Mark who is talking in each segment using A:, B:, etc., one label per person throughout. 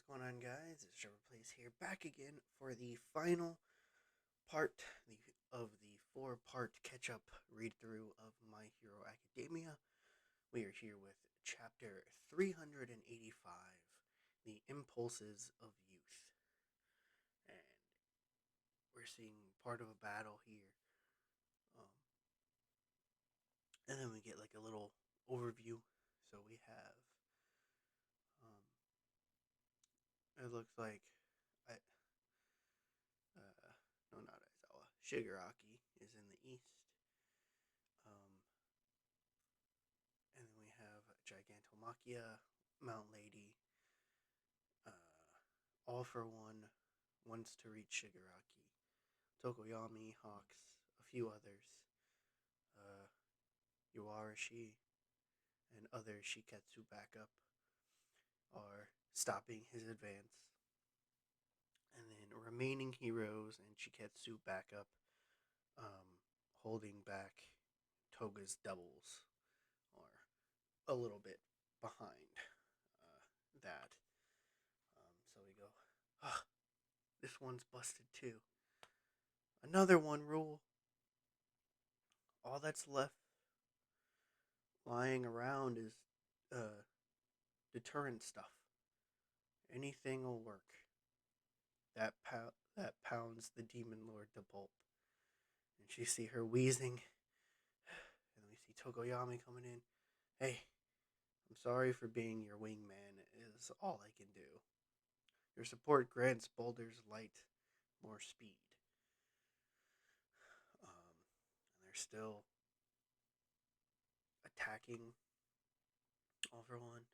A: going on, guys? It's Trevor Plays here, back again for the final part of the four-part catch-up read-through of My Hero Academia. We are here with chapter 385, The Impulses of Youth. And we're seeing part of a battle here. And then we get like a little overview. So we have, it looks like, I, no, not Aizawa. Shigaraki is in the east. And then we have Gigantomachia, Mount Lady, All for One, wants to reach Shigaraki, Tokoyami, Hawks, a few others, Yuarashi, and other Shiketsu backup are stopping his advance. And then remaining heroes and Shiketsu backup holding back Toga's doubles, or a little bit behind that. So we go, this one's busted too. Another one rule. All that's left lying around is deterrent stuff. Anything will work. That pounds the demon lord to pulp. And you see her wheezing. And we see Tokoyami coming in. Hey, I'm sorry for being your wingman, is all I can do. Your support grants Boulder's Light more speed. And they're still attacking All for One.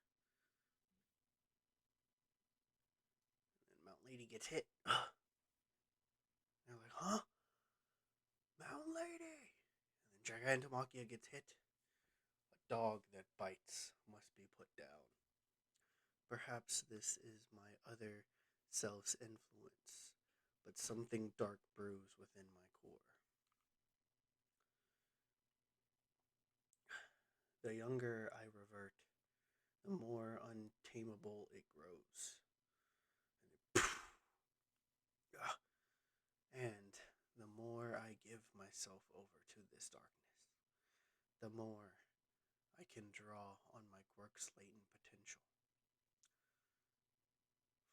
A: And Mount Lady gets hit. They're like, huh? Mount Lady! And then Gigantomachia gets hit. A dog that bites must be put down. Perhaps this is my other self's influence, but something dark brews within my core. The younger I revert, the more untamable it grows. And the more I give myself over to this darkness, the more I can draw on my quirk's latent potential.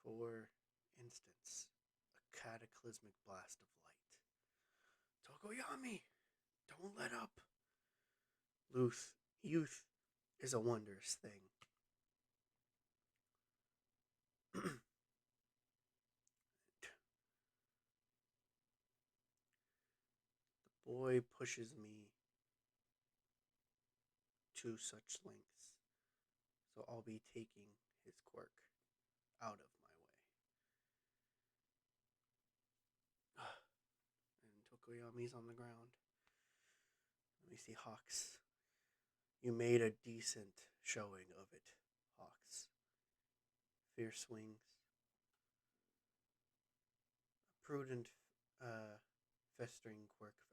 A: For instance, a cataclysmic blast of light. Tokoyami, don't let up. Youth is a wondrous thing. The boy pushes me to such lengths, so I'll be taking his quirk out of my way. And Tokoyami's on the ground. We see Hawks. You made a decent showing of it, Hawks. Fierce wings. A prudent, festering quirk factor.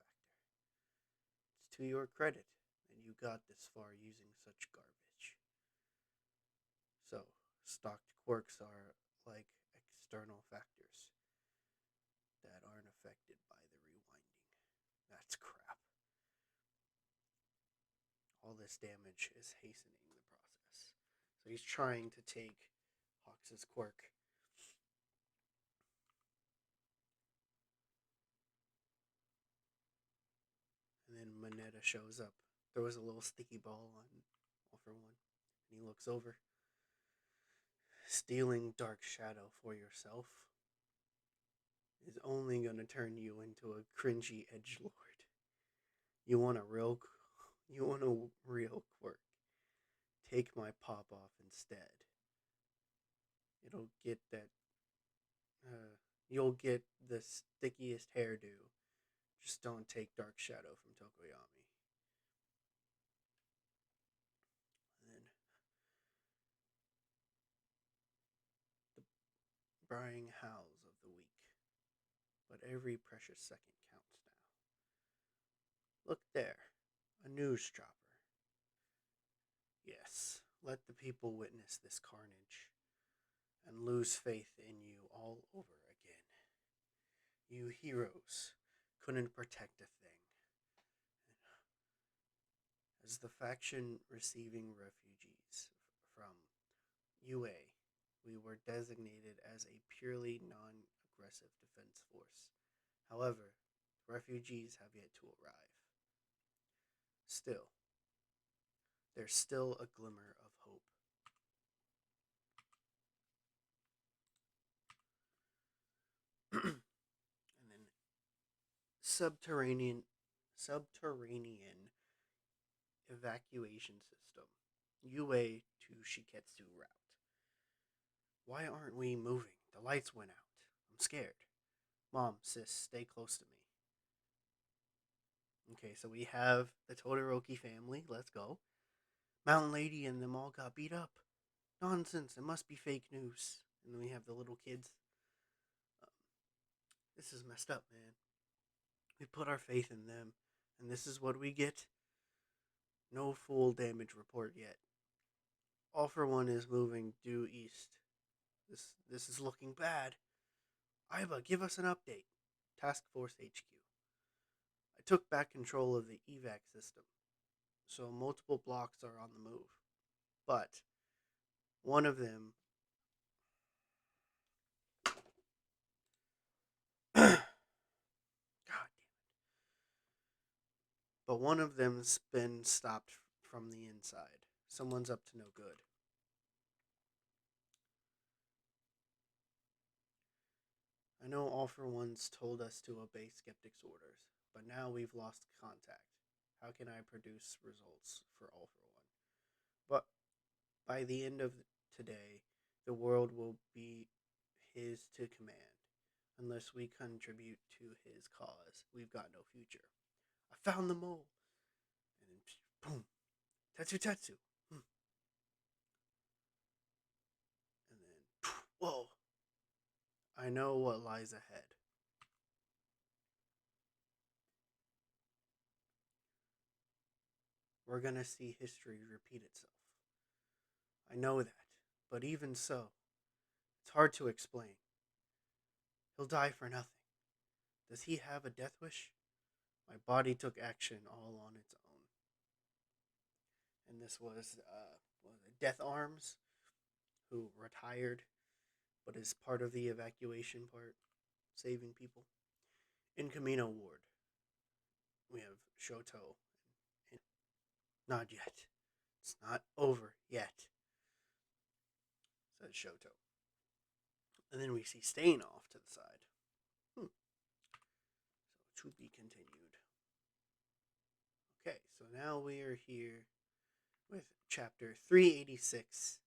A: It's to your credit that you got this far using such garbage. So, stocked quirks are like external factors that aren't affected by the rewinding. That's crap. All this damage is hastening the process. So he's trying to take Hawks' quirk. And then Moneta shows up, throws a little sticky ball on All for One, and he looks over. Stealing Dark Shadow for yourself is only going to turn you into a cringy edgelord. You want a real quirk. Take my pop off instead. It'll get that. You'll get the stickiest hairdo. Just don't take Dark Shadow from Tokoyami. And then the Brying howls of the weak. But every precious second counts now. Look there, a news dropper. Yes, let the people witness this carnage, and and lose faith in you all over again. You heroes couldn't protect a thing. As the faction receiving refugees from UA, we were designated as a purely non-aggressive defense force. However, refugees have yet to arrive. Still, there's still a glimmer of hope. And then subterranean evacuation system, UA to Shiketsu route. Why aren't we moving? The lights went out. I'm scared. Mom, sis, stay close to me. Okay, so we have the Todoroki family. Let's go. Mountain Lady and them all got beat up. Nonsense. It must be fake news. And then we have the little kids. This is messed up, man. We put our faith in them, and this is what we get. No full damage report yet. All for One is moving due east. This is looking bad. Iba, give us an update. Task Force HQ. I took back control of the evac system, so multiple blocks are on the move. But one of them God damn it. But one of them's been stopped from the inside. Someone's up to no good. I know All for One's told us to obey Skeptic's orders, but now we've lost contact. How can I produce results for All for One? But by the end of today, the world will be his to command. Unless we contribute to his cause, we've got no future. I found the mole. And then, boom. Tetsu Tetsu. And then, whoa. I know what lies ahead. We're gonna see history repeat itself. I know that, but even so, it's hard to explain. He'll die for nothing. Does he have a death wish? My body took action all on its own. And this was Death Arms, who retired, but is part of the evacuation part, saving people. In Camino Ward, we have Shoto. Not yet. It's not over yet, says Shoto. And then we see Stain off to the side. So, to be continued. Okay, so now we are here with chapter 386,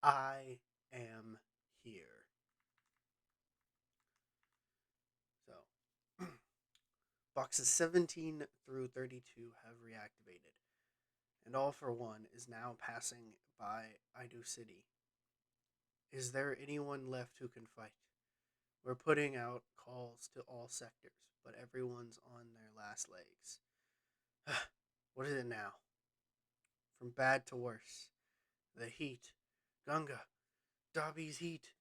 A: I Am Here. So, boxes 17 through 32 have reactivated, and All for One is now passing by Ido City. Is there anyone left who can fight? We're putting out calls to all sectors, but everyone's on their last legs. What is it now? From bad to worse. The heat. Gunga. Dobby's heat.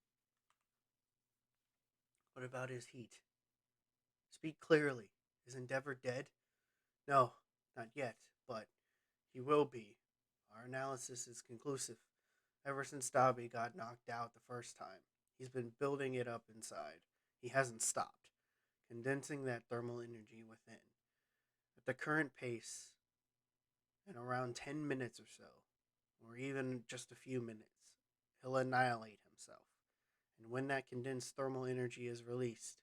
A: What about his heat? Speak clearly. Is Endeavor dead? No, not yet, but he will be. Our analysis is conclusive. Ever since Dobby got knocked out the first time, he's been building it up inside. He hasn't stopped, condensing that thermal energy within. At the current pace, in around 10 minutes or so, or even just a few minutes, he'll annihilate himself. And when that condensed thermal energy is released,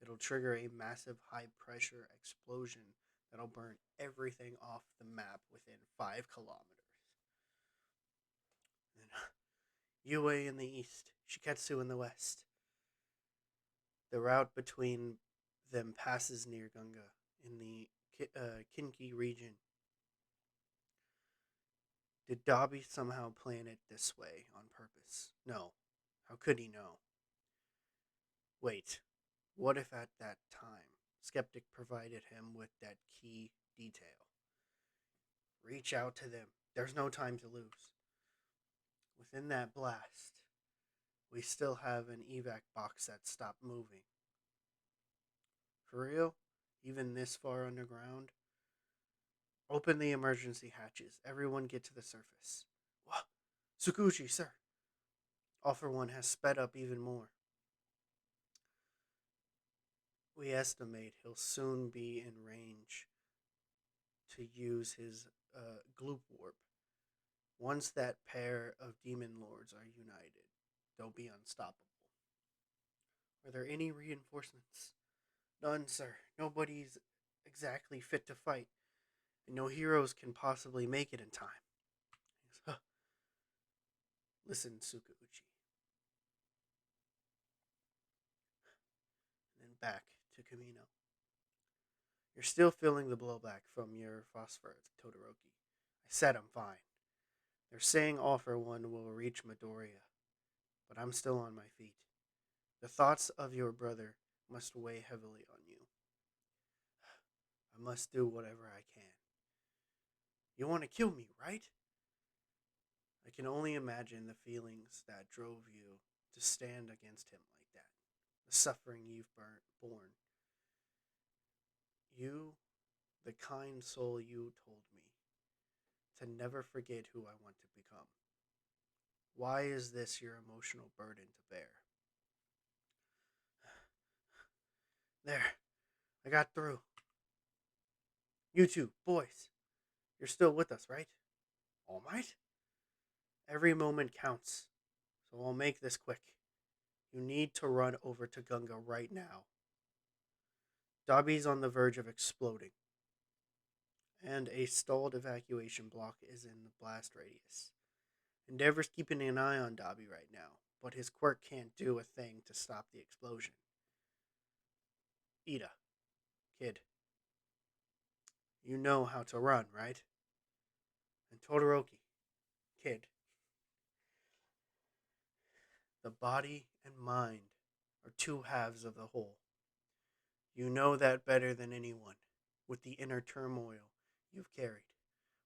A: it'll trigger a massive high-pressure explosion that'll burn everything off the map within 5 kilometers. UA in the east, Shiketsu in the west. The route between them passes near Gunga in the Kinki region. Did Dobby somehow plan it this way on purpose? No. How could he know? Wait, what if at that time, Skeptic provided him with that key detail? Reach out to them. There's no time to lose. Within that blast, We still have an evac box that stopped moving. For real? Even this far underground? Open the emergency hatches. Everyone get to the surface. What? Tsukuchi, sir. All for One has sped up even more. We estimate he'll soon be in range to use his gloop warp. Once that pair of demon lords are united, they'll be unstoppable. Are there any reinforcements? None, sir. Nobody's exactly fit to fight, and no heroes can possibly make it in time. Huh. Listen, Tsukauchi. And then back to Kamino. You're still feeling the blowback from your phosphor, Todoroki. I said I'm fine. They're saying All for One will reach Midoriya, but I'm still on my feet. The thoughts of your brother must weigh heavily on you. I must do whatever I can. You want to kill me, right? I can only imagine the feelings that drove you to stand against him like that. The suffering you've borne. You, the kind soul you told me, to never forget who I want to become. Why is this your emotional burden to bear? There, I got through. You two, boys, you're still with us, right? All Might? Every moment counts, so I'll make this quick. You need to run over to Gunga right now. Dobby's on the verge of exploding, and a stalled evacuation block is in the blast radius. Endeavor's keeping an eye on Dobby right now, but his quirk can't do a thing to stop the explosion. Ida, kid, you know how to run, right? And Todoroki, kid, the body and mind are two halves of the whole. You know that better than anyone, with the inner turmoil you've carried.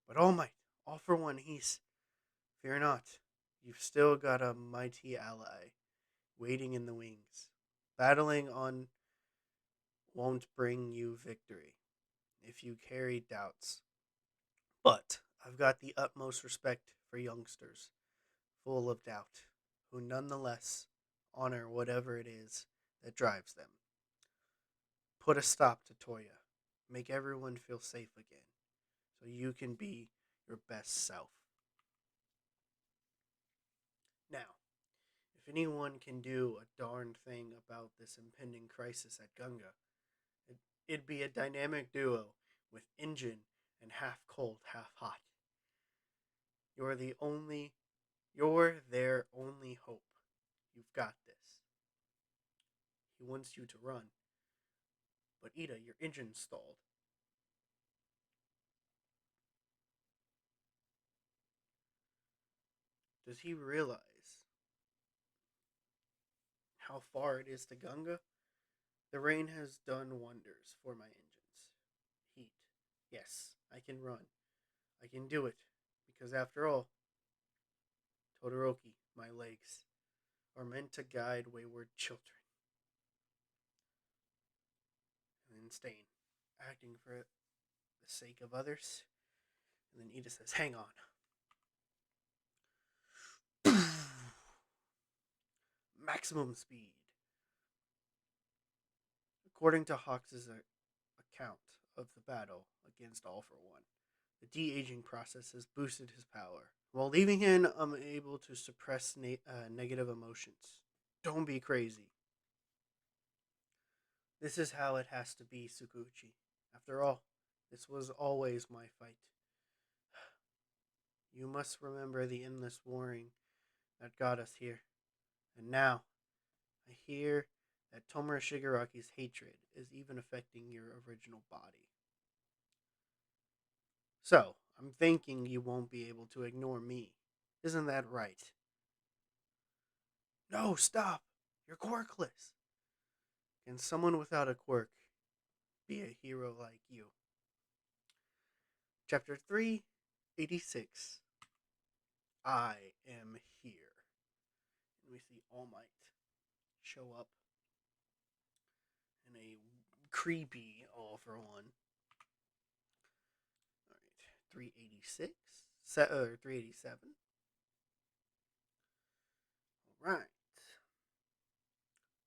A: But All Might, All for One, fear not. You've still got a mighty ally waiting in the wings. Battling on won't bring you victory if you carry doubts. But I've got the utmost respect for youngsters full of doubt, who nonetheless honor whatever it is that drives them. Put a stop to Toya. Make everyone feel safe again, so you can be your best self. Now, if anyone can do a darn thing about this impending crisis at Gunga, it'd be a dynamic duo with engine and half cold, half hot. You're their only hope. You've got this. He wants you to run. But Ida, your engine's stalled. Does he realize how far it is to Gunga? The rain has done wonders for my engines. Heat. Yes, I can run. I can do it. Because after all, Todoroki, my legs, are meant to guide wayward children. And then Stain, acting for the sake of others. And then Ida says, hang on. Maximum speed. According to Hawks' account of the battle against All for One, the de-aging process has boosted his power, while leaving him unable to suppress negative emotions. Don't be crazy. This is how it has to be, Tsukuchi. After all, this was always my fight. You must remember the endless warring that got us here. And now, I hear that Tomura Shigaraki's hatred is even affecting your original body. So, I'm thinking you won't be able to ignore me. Isn't that right? No, stop! You're quirkless! Can someone without a quirk be a hero like you? Chapter 386. I am here. we see All Might show up in a creepy all for one. All right, 386, 387. All right,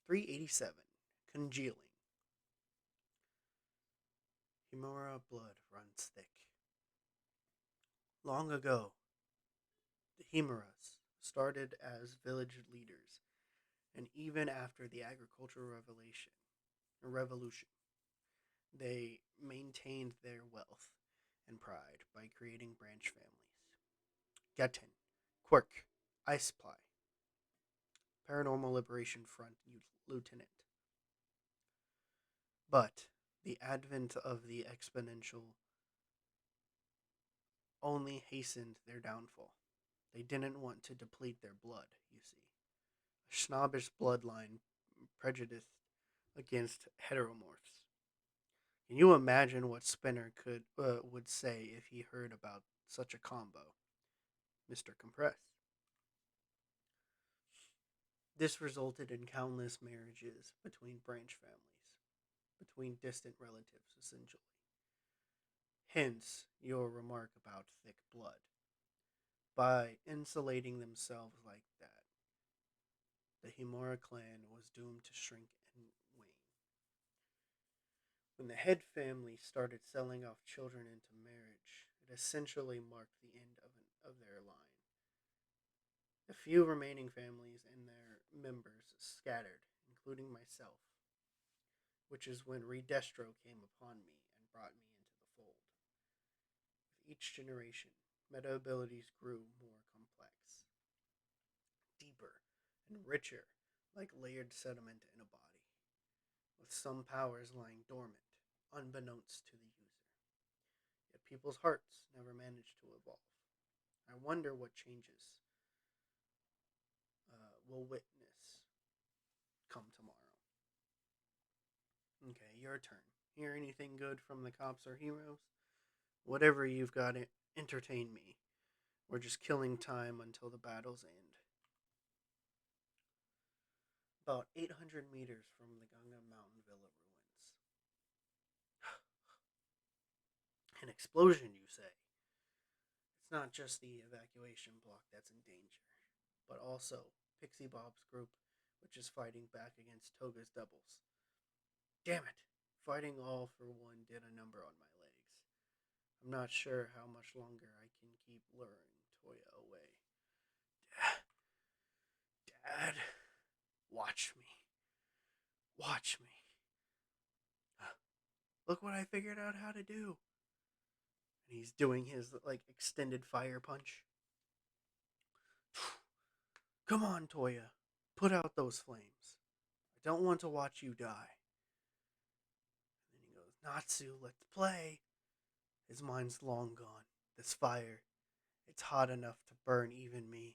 A: 387. Congealing. Himura blood runs thick. Long ago, the Himuras started as village leaders, and even after the agricultural revolution, they maintained their wealth and pride by creating branch families. Getten, Quirk, Iceply, Paranormal Liberation Front Lieutenant. But the advent of the exponential only hastened their downfall. They didn't want to deplete their blood, you see. A snobbish bloodline prejudiced against heteromorphs. Can you imagine what Spinner would say if he heard about such a combo? Mr. Compress. This resulted in countless marriages between branch families, between distant relatives, essentially. Hence, your remark about thick blood. By insulating themselves like that, the Himura clan was doomed to shrink and wane. When the head family started selling off children into marriage, it essentially marked the end of their line. The few remaining families and their members scattered, including myself, which is when Redestro came upon me and brought me into the fold. With each generation, meta abilities grew more complex, deeper, and richer, like layered sediment in a body, with some powers lying dormant, unbeknownst to the user. Yet people's hearts never managed to evolve. I wonder what changes we'll witness come tomorrow. Okay, your turn. Hear anything good from the cops or heroes? Whatever you've got, entertain me. We're just killing time until the battles end. About 800 meters from the Ganga Mountain Villa ruins. An explosion, you say? It's not just the evacuation block that's in danger, but also Pixie Bob's group, which is fighting back against Toga's doubles. Damn it! Fighting all for one did a number on my legs. I'm not sure how much longer I can keep luring Toya away. Dad, watch me. Watch me. Look what I figured out how to do. And he's doing his extended fire punch. Come on, Toya. Put out those flames. I don't want to watch you die. And then he goes, Natsu, let's play. His mind's long gone. This fire, it's hot enough to burn even me.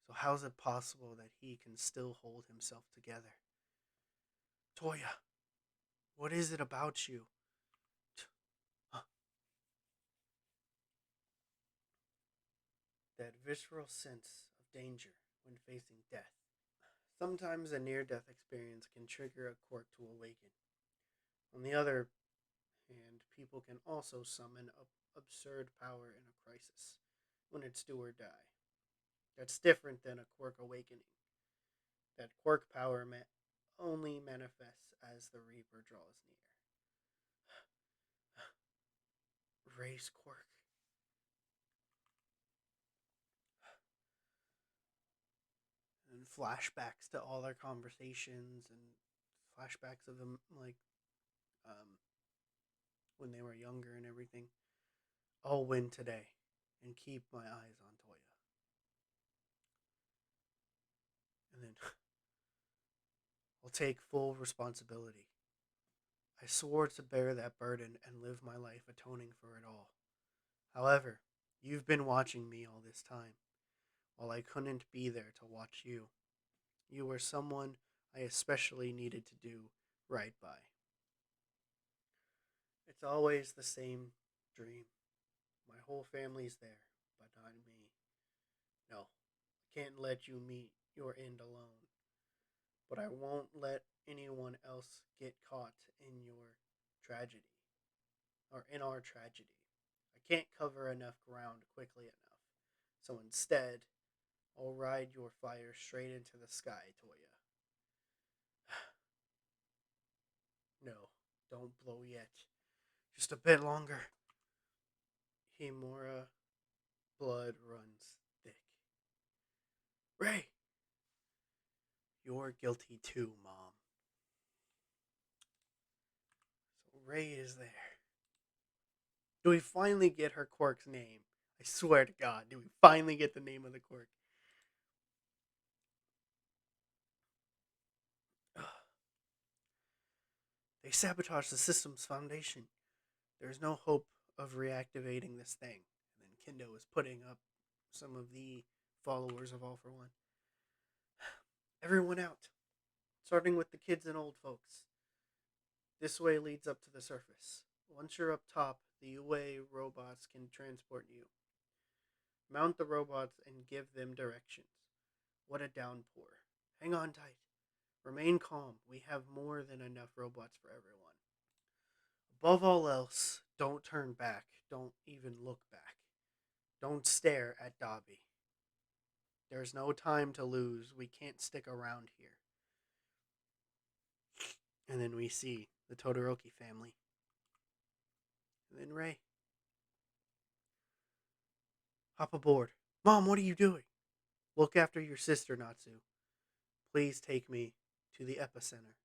A: So how's it possible that he can still hold himself together? Toya, what is it about you? That visceral sense of danger when facing death. Sometimes a near-death experience can trigger a quirk to awaken. On the other hand, people can also summon absurd power in a crisis, when it's do or die. That's different than a quirk awakening. That quirk power only manifests as the Reaper draws near. Race quirk. And flashbacks to all our conversations and flashbacks of them when they were younger and everything. I'll win today and keep my eyes on Toya. And then I'll take full responsibility. I swore to bear that burden and live my life atoning for it all. However, you've been watching me all this time, while I couldn't be there to watch you. You were someone I especially needed to do right by. It's always the same dream. My whole family's there, but not me. No, I can't let you meet your end alone. But I won't let anyone else get caught in your tragedy, or in our tragedy. I can't cover enough ground quickly enough. So instead, I'll ride your fire straight into the sky, Toya. No, don't blow yet. Just a bit longer. Himura, blood runs thick. Ray! You're guilty too, Mom. So Ray is there. Do we finally get her quirk's name? I swear to God, do we finally get the name of the quirk? Ugh. They sabotaged the system's foundation. There's no hope of reactivating this thing. And then Kendo is putting up some of the followers of All for One. Everyone out, starting with the kids and old folks. This way leads up to the surface. Once you're up top, the UA robots can transport you. Mount the robots and give them directions. What a downpour. Hang on tight. Remain calm. We have more than enough robots for everyone. Above all else, don't turn back. Don't even look back. Don't stare at Dobby. There's no time to lose. We can't stick around here. And then we see the Todoroki family. And then Ray. Hop aboard. Mom, what are you doing? Look after your sister, Natsu. Please take me to the epicenter.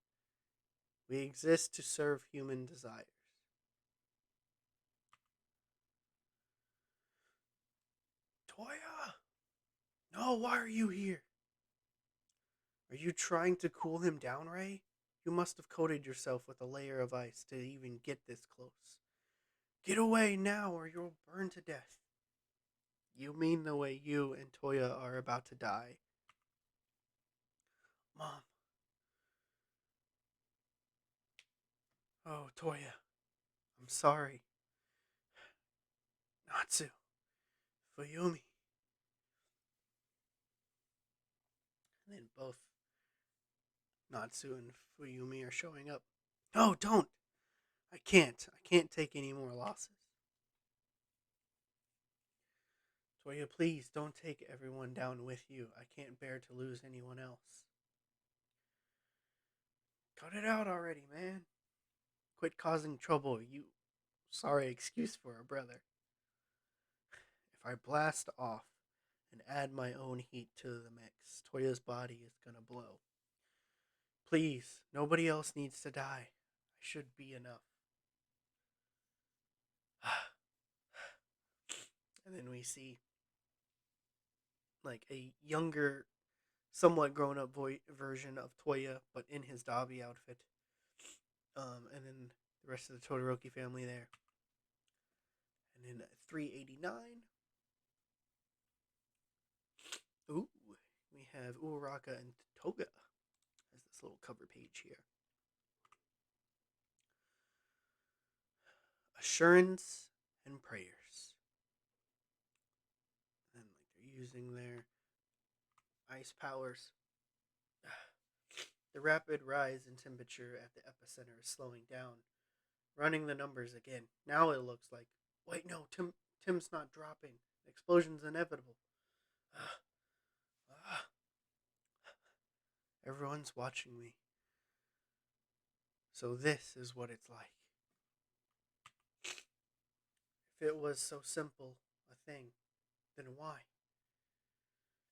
A: We exist to serve human desires. Toya! No, why are you here? Are you trying to cool him down, Ray? You must have coated yourself with a layer of ice to even get this close. Get away now or you'll burn to death. You mean the way you and Toya are about to die? Mom. Oh, Toya. I'm sorry. Natsu. Fuyumi. And then both Natsu and Fuyumi are showing up. No, don't. I can't. I can't take any more losses. Toya, please don't take everyone down with you. I can't bear to lose anyone else. Cut it out already, man. Quit causing trouble. You sorry excuse for a brother. If I blast off and add my own heat to the mix, Toya's body is gonna blow. Please, nobody else needs to die. I should be enough. And then we see like a younger, somewhat grown up version of Toya, but in his Dobby outfit. And then the rest of the Todoroki family there. And in 389, ooh, we have Uraraka and Toga as this little cover page here. Assurance and prayers. And like they're using their ice powers. The rapid rise in temperature at the epicenter is slowing down. Running the numbers again. Now it looks like, wait, no, Tim's not dropping. The explosion's inevitable. Everyone's watching me. So this is what it's like. If it was so simple a thing, then why?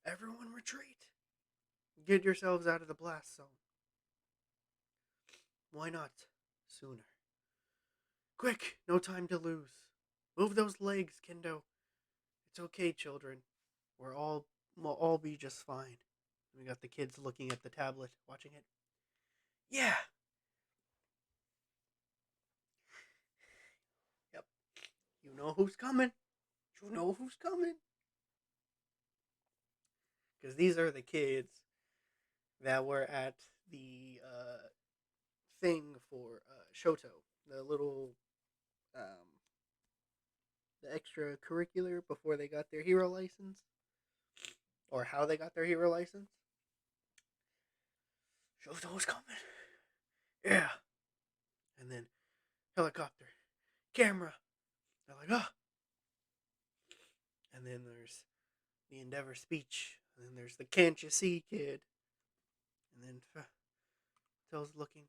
A: Everyone retreat. Get yourselves out of the blast zone. Why not sooner? Quick, no time to lose. Move those legs, Kendo. It's okay, children. We'll all be just fine. We got the kids looking at the tablet, watching it. Yeah. Yep. You know who's coming. You know who's coming. Because these are the kids that were at the thing for Shoto, the little the extracurricular before they got their hero license, or how they got their hero license. Shoto's coming. Yeah. And then helicopter, camera. They're like, oh. And then there's the Endeavor speech. And then there's the can't you see kid. And then Phil's looking.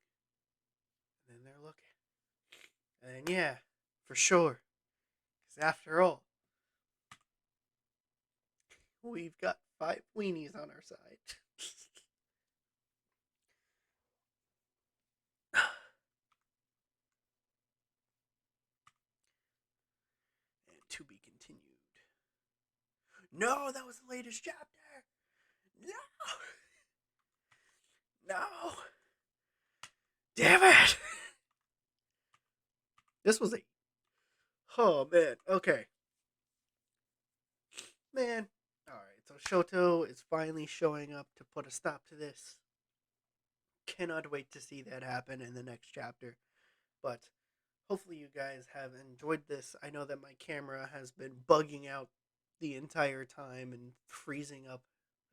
A: And then they're looking. And then, yeah, for sure. Because after all, we've got 5 weenies on our side. And to be continued. No, that was the latest chapter. No. No. Damn it. This was a... Oh, man. Okay. Man. Alright, so Shoto is finally showing up to put a stop to this. Cannot wait to see that happen in the next chapter. But hopefully you guys have enjoyed this. I know that my camera has been bugging out the entire time and freezing up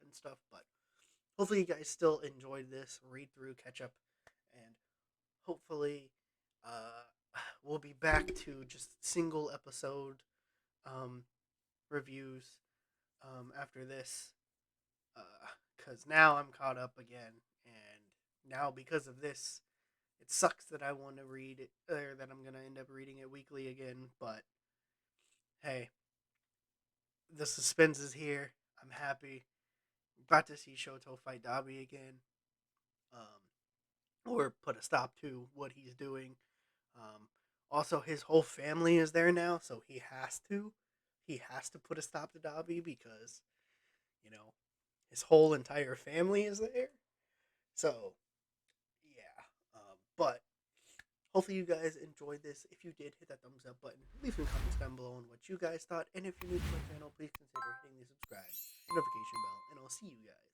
A: and stuff, but hopefully you guys still enjoyed this read through catch up, and hopefully we'll be back to just single episode reviews after this, because now I'm caught up again, and now because of this, it sucks that I want to read it, or that I'm going to end up reading it weekly again, but hey, the suspense is here. I'm happy. About to see Shoto fight Dabi again, or put a stop to what he's doing. Also, his whole family is there now, so he has to put a stop to Dabi because, you know, his whole entire family is there. So, yeah. But hopefully you guys enjoyed this. If you did, hit that thumbs up button. Leave some comments down below on what you guys thought. And if you're new to my channel, please consider hitting the subscribe, notification bell, and I'll see you guys